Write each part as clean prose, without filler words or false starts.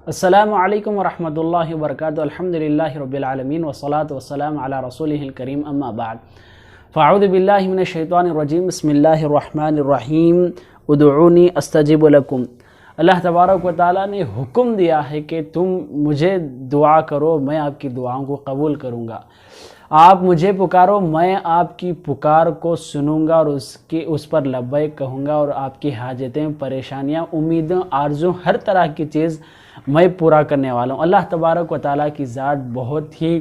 अस्सलामु अलैकुम वरहमतुल्लाहि वबरकातुहू अल्हम्दुलिल्लाहि रब्बिल आलमीन वस्सलातु वस्सलामु अला रसूलिहिल करीम अम्मा बाद फ़अऊज़ु बिल्लाहि मिनश शैतानिर रजीम बिस्मिल्लाहिर रहमानिर रहीम उदऊनी अस्तजिब लकुम। अल्लाह तबारक व तआला ने हुक्म दिया है कि तुम मुझे दुआ करो, मैं आपकी दुआओं को कबूल करूँगा। आप मुझे पुकारो, मैं आपकी पुकार को सुनूंगा और उस पर लब्बैक कहूँगा और आपकी हाजतें, परेशानियाँ, उम्मीदें, आरज़ू, हर तरह की चीज़ मैं पूरा करने वाला हूँ। अल्लाह तबारक व तआला की ज़ात बहुत ही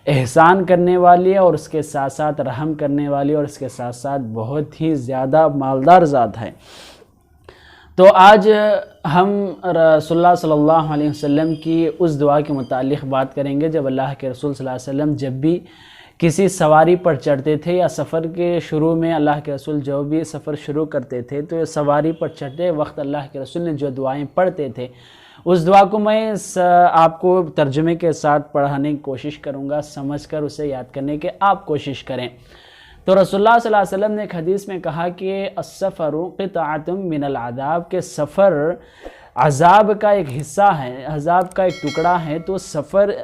एहसान करने वाली है और उसके साथ साथ रहम करने वाली है और उसके साथ साथ बहुत ही ज़्यादा मालदार ज़ात है। तो आज हम रसूलुल्लाह सल्लल्लाहु अलैहि वसल्लम की उस दुआ के मुतालिक बात करेंगे जब अल्लाह के रसूल सल्लल्लाहु अलैहि वसल्लम जब भी किसी सवारी पर चढ़ते थे या सफ़र के शुरू में अल्लाह के रसूल जो भी सफ़र शुरू करते थे तो सवारी पर चढ़ते वक्त अल्लाह के रसूल ने जो दुआएं पढ़ते थे उस दुआ को मैं आपको तर्जुमे के साथ पढ़ाने की कोशिश करूँगा, समझकर उसे याद करने की आप कोशिश करें। तो रसूलुल्लाह सल्लल्लाहु अलैहि वसल्लम ने एक हदीस में कहा कि अस्सफ़रु क़ित्अतुम मिनल अज़ाब, के सफ़र अज़ाब का एक हिस्सा है, अज़ाब का एक टुकड़ा है। तो सफ़र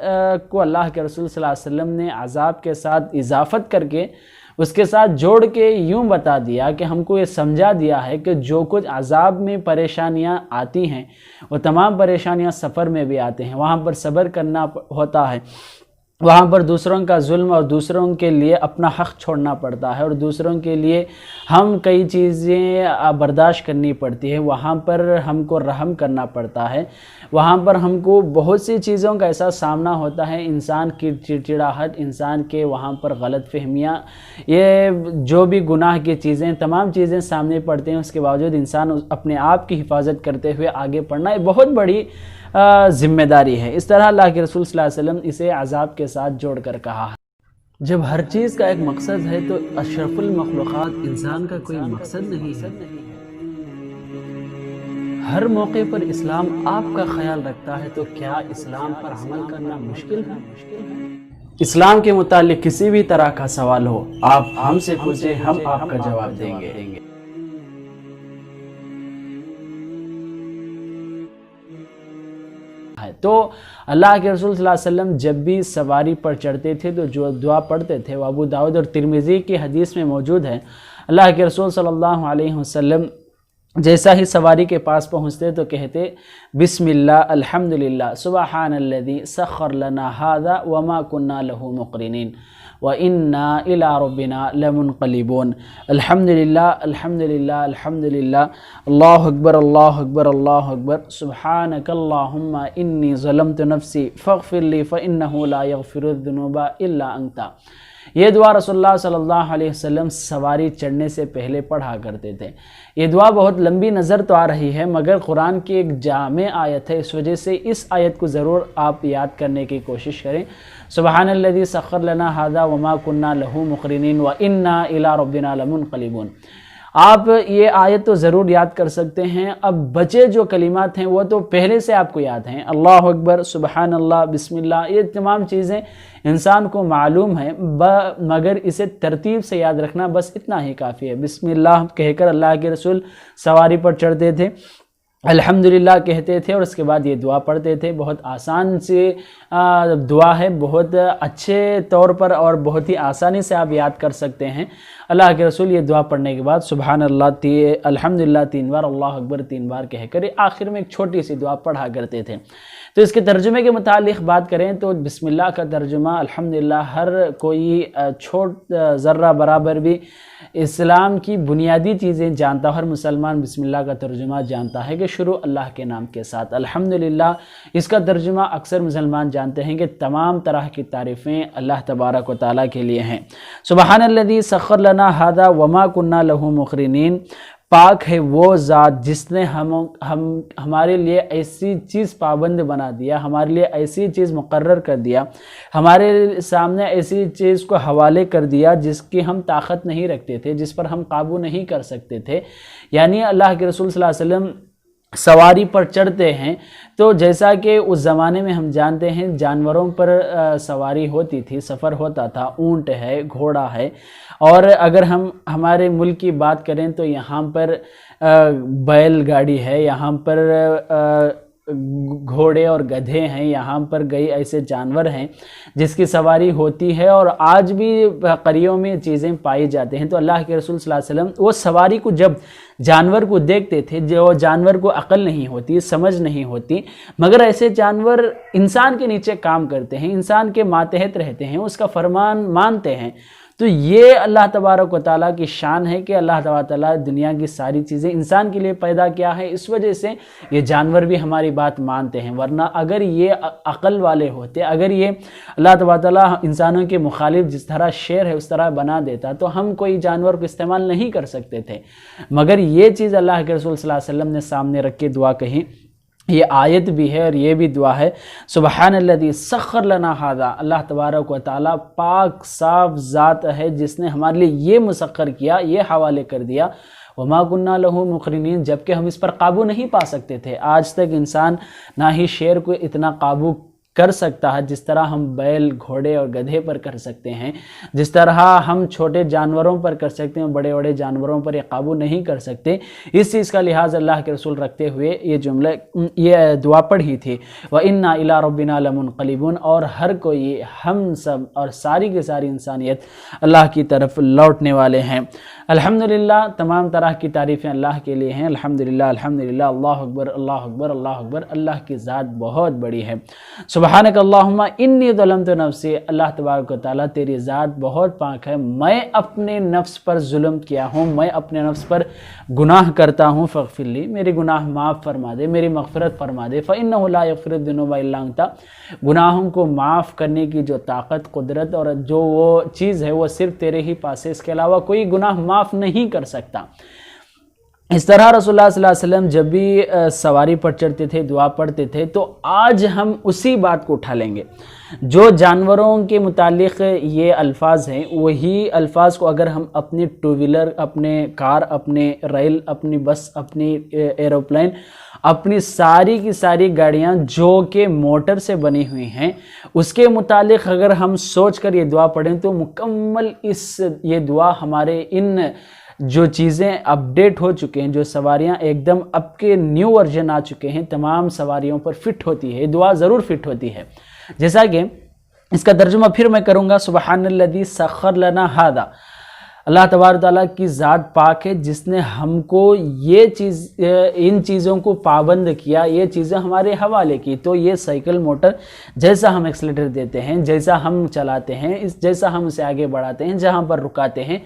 को अल्लाह के रसूल सल्लल्लाहु अलैहि वसल्लम ने अज़ाब के साथ इजाफ़त करके उसके साथ जोड़ के यूँ बता दिया कि हमको ये समझा दिया है कि जो कुछ अज़ाब में परेशानियाँ आती हैं वो तमाम परेशानियाँ सफ़र में भी आते हैं। वहाँ पर सब्र करना होता है, वहाँ पर दूसरों का जुल्म और दूसरों के लिए अपना हक़ छोड़ना पड़ता है और दूसरों के लिए हम कई चीज़ें बर्दाश्त करनी पड़ती है। वहाँ पर हमको रहम करना पड़ता है, वहाँ पर हमको बहुत सी चीज़ों का ऐसा सामना होता है, इंसान की चिड़चिड़ाहट, इंसान के वहाँ पर गलत फहमियाँ, ये जो भी गुनाह की चीज़ें, तमाम चीज़ें सामने पड़ती हैं। उसके बावजूद इंसान अपने आप की हिफाजत करते हुए आगे बढ़ना एक बहुत बड़ी ज़िम्मेदारी है। इस तरह अल्लाह के रसूल सल्लल्लाहु अलैहि वसल्लम इसे अज़ाब के साथ जोड़ कर कहा है। जब हर चीज़ का एक मकसद है तो अशरफुल मखलूक़ात इंसान का कोई मकसद नहीं है। हर मौके पर इस्लाम आपका ख्याल रखता है तो क्या इस्लाम पर अमल करना मुश्किल है? इस्लाम के मुतालिक किसी भी तरह का सवाल हो आप हमसे पूछें, हम आपका जवाब देंगे। तो अल्लाह के रसूल सल्लल्लाहु अलैहि वसल्लम जब भी सवारी पर चढ़ते थे तो जो दुआ पढ़ते थे वो अबू दाऊद और तिरमिज़ी की हदीस में मौजूद है। अल्लाह के रसूल सल्लल्लाहु अलैहि वसल्लम जैसा ही सवारी के पास पहुँचते तो कहते बिस्मिल्लाह अल्हम्दुलिल्लाह सुबहानल्लज़ी सख्खर लना हाज़ा वमा कुन्ना लहू मुक़रिनीन व इन्ना इला रब्बिना लमुनक़लिबून। अल्हम्दुलिल्लाह अल्हम्दुलिल्लाह अल्हम्दुलिल्लाह, अल्लाहु अकबर अल्लाहु अकबर अल्लाहु अकबर, सुब्हानकल्लाहुम्मा इन्नी ज़लमतु नफ़्सी फ़ग़फ़िरली फ़इन्नहु ला यग़फ़िरुज़्ज़ुनूबा इल्ला अंता। ये दुआ रसूलुल्लाह सल्लल्लाहु अलैहि वसल्लम सवारी चढ़ने से पहले पढ़ा करते थे। ये दुआ बहुत लंबी नज़र तो आ रही है मगर कुरान की एक जामे आयत है, इस वजह से इस आयत को ज़रूर आप याद करने की कोशिश करें। सुबहानल्लज़ी सख्खर लना हाज़ा वमा कुन्ना लहू मुक़रिनीन व इन्ना इला रब्बिना लमुनक़लिबून। आप ये आयत तो ज़रूर याद कर सकते हैं। अब बचे जो कलिमात हैं वो तो पहले से आपको याद हैं, अल्लाहु अकबर, सुबहानल्लाह, बिस्मिल्लाह, ये तमाम चीज़ें इंसान को मालूम है मगर इसे तरतीब से याद रखना बस इतना ही काफ़ी है। बिस्मिल्लाह कहकर अल्लाह के रसूल सवारी पर चढ़ते थे, अल्हम्दुलिल्लाह कहते थे और उसके बाद ये दुआ पढ़ते थे। बहुत आसान से दुआ है, बहुत अच्छे तौर पर और बहुत ही आसानी से आप याद कर सकते हैं। अल्लाह के रसूल ये दुआ पढ़ने के बाद सुबहानल्लाह अल्हम्दुलिल्लाह 3 बार, अल्लाहु अकबर 3 बार कहकर आखिर में एक छोटी सी दुआ पढ़ा करते थे। तो इसके तर्जुमे के मुतालिक बात करें तो बिस्मिल्लाह का तर्जुमा अल्हम्दुलिल्लाह हर कोई छोट ज़र्रा बराबर भी इस्लाम की बुनियादी चीज़ें जानता, हर मुसलमान बिस्मिल्लाह का तर्जुमा जानता है कि शुरू अल्लाह के नाम के साथ। अल्हम्दुलिल्लाह इसका तर्जुमा अक्सर मुसलमान जानते हैं कि तमाम तरह की तारीफ़ें अल्लाह तबारक व तआला के लिए हैं। सुबहानल्लज़ी सख्खर लना हाज़ा वमा कुन्ना लहू मुक़रिनीन, पाक है वो ज़ात जिसने हमारे लिए ऐसी चीज़ पाबंद बना दिया, हमारे लिए ऐसी चीज़ मुकर्रर कर दिया, हमारे सामने ऐसी चीज़ को हवाले कर दिया जिसकी हम ताकत नहीं रखते थे, जिस पर हम काबू नहीं कर सकते थे। यानी अल्लाह के रसूल सल्लल्लाहु अलैहि वसल्लम सवारी पर चढ़ते हैं तो जैसा कि उस ज़माने में हम जानते हैं जानवरों पर सवारी होती थी, सफ़र होता था, ऊँट है, घोड़ा है। और अगर हम हमारे मुल्क की बात करें तो यहाँ पर बैल गाड़ी है, यहाँ पर گھوڑے اور گدھے ہیں، یہاں پر کئی ایسے جانور ہیں جس کی سواری ہوتی ہے، اور آج بھی قریوں میں چیزیں پائی جاتے ہیں۔ تو اللہ کے رسول صلی اللہ علیہ وسلم وہ سواری کو جب جانور کو دیکھتے تھے، جو جانور کو عقل نہیں ہوتی، سمجھ نہیں ہوتی، مگر ایسے جانور انسان کے نیچے کام کرتے ہیں، انسان کے ماتحت رہتے ہیں، اس کا فرمان مانتے ہیں، تو یہ اللہ تبارک و تعالیٰ کی شان ہے کہ اللہ تبارک و تعالیٰ دنیا کی ساری چیزیں انسان کے لیے پیدا کیا ہے، اس وجہ سے یہ جانور بھی ہماری بات مانتے ہیں۔ ورنہ اگر یہ عقل والے ہوتے، اگر یہ اللہ تبارک و تعالیٰ انسانوں کے مخالف جس طرح شیر ہے اس طرح بنا دیتا، تو ہم کوئی جانور کو استعمال نہیں کر سکتے تھے، مگر یہ چیز اللہ کے رسول صلی اللہ علیہ وسلم نے سامنے رکھ کے دعا کہی، یہ آیت بھی ہے اور یہ بھی دعا ہے۔ سبحان الذی سخر لنا ھذا، اللہ تبارک و تعالیٰ پاک صاف ذات ہے جس نے ہمارے لیے یہ مسخر کیا، یہ حوالے کر دیا، وما کننا لہ مقرنین، جبکہ ہم اس پر قابو نہیں پا سکتے تھے۔ آج تک انسان نہ ہی شیر کو اتنا قابو کر سکتا ہے جس طرح ہم بیل، گھوڑے اور گدھے پر کر سکتے ہیں، جس طرح ہم چھوٹے جانوروں پر کر سکتے ہیں، بڑے بڑے جانوروں پر یہ قابو نہیں کر سکتے۔ اس چیز کا لحاظ اللہ کے رسول رکھتے ہوئے یہ دعا پڑھی تھی، وَإِنَّا إِلَىٰ رَبِّنَا لَمُنْقَلِبُونَ، اور ہر کوئی، ہم سب اور ساری کی ساری انسانیت اللہ کی طرف لوٹنے والے ہیں۔ الحمدللہ، تمام طرح کی تعریفیں اللہ کے لیے ہیں۔ الحمدللہ الحمدللہ، اللہ اکبر اللہ اکبر اللہ اکبر، اللہ کی ذات بہت بڑی ہے۔ سبحانک اللہم انی ظلمت نفسی، اللہ تبارک و تعالیٰ تیری ذات بہت پاک ہے، میں اپنے نفس پر ظلم کیا ہوں، میں اپنے نفس پر گناہ کرتا ہوں، فاغفر لی، میری گناہ معاف فرما دے، میری مغفرت فرما دے، فإنہ لا یغفر الذنوب الا انت، گناہوں کو معاف کرنے کی جو طاقت، قدرت اور جو وہ چیز ہے وہ صرف تیرے ہی پاس ہے، اس کے علاوہ کوئی گناہ معاف نہیں کر سکتا۔ اس طرح رسول اللہ صلی اللہ علیہ وسلم جب بھی سواری پر چڑھتے تھے، دعا پڑھتے تھے، تو آج ہم اسی بات کو اٹھا لیں گے۔ جو جانوروں کے متعلق یہ الفاظ ہیں، وہی الفاظ کو اگر ہم اپنی ٹو ویلر، اپنے کار، اپنے ریل، اپنی بس، اپنی ایروپلین، اپنی ساری کی ساری گاڑیاں جو کہ موٹر سے بنی ہوئی ہیں، اس کے متعلق اگر ہم سوچ کر یہ دعا پڑھیں تو مکمل یہ دعا ہمارے ان جو چیزیں اپڈیٹ ہو چکے ہیں، جو سواریاں ایک دم اب کے نیو ورژن آ چکے ہیں، تمام سواریوں پر فٹ ہوتی ہے، دعا ضرور فٹ ہوتی ہے۔ جیسا کہ اس کا ترجمہ پھر میں کروں گا، سبحان الذی سخر لنا ھذا، اللہ تبارک تعالیٰ کی ذات پاک ہے جس نے ہم کو یہ چیز، ان چیزوں کو پابند کیا، یہ چیزیں ہمارے حوالے کی۔ تو یہ سائیکل، موٹر، جیسا ہم ایکسیلیٹر دیتے ہیں، جیسا ہم چلاتے ہیں، جیسا ہم اسے آگے بڑھاتے ہیں، جہاں پر رکاتے ہیں،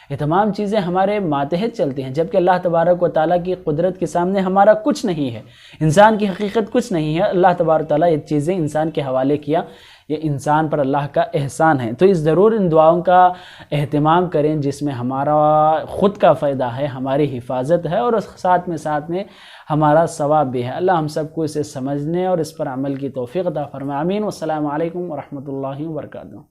یہ تمام چیزیں ہمارے ماتحت چلتی ہیں، جبکہ اللہ تبارک و تعالیٰ کی قدرت کے سامنے ہمارا کچھ نہیں ہے، انسان کی حقیقت کچھ نہیں ہے۔ اللہ تبارک و تعالیٰ یہ چیزیں انسان کے حوالے کیا، یہ انسان پر اللہ کا احسان ہے۔ تو اس ضرور ان دعاؤں کا اہتمام کریں جس میں ہمارا خود کا فائدہ ہے، ہماری حفاظت ہے، اور ساتھ میں ہمارا ثواب بھی ہے۔ اللہ ہم سب کو اسے سمجھنے اور اس پر عمل کی توفیق عطا فرمائے، آمین۔ والسلام علیکم ورحمۃ اللہ وبرکاتہ۔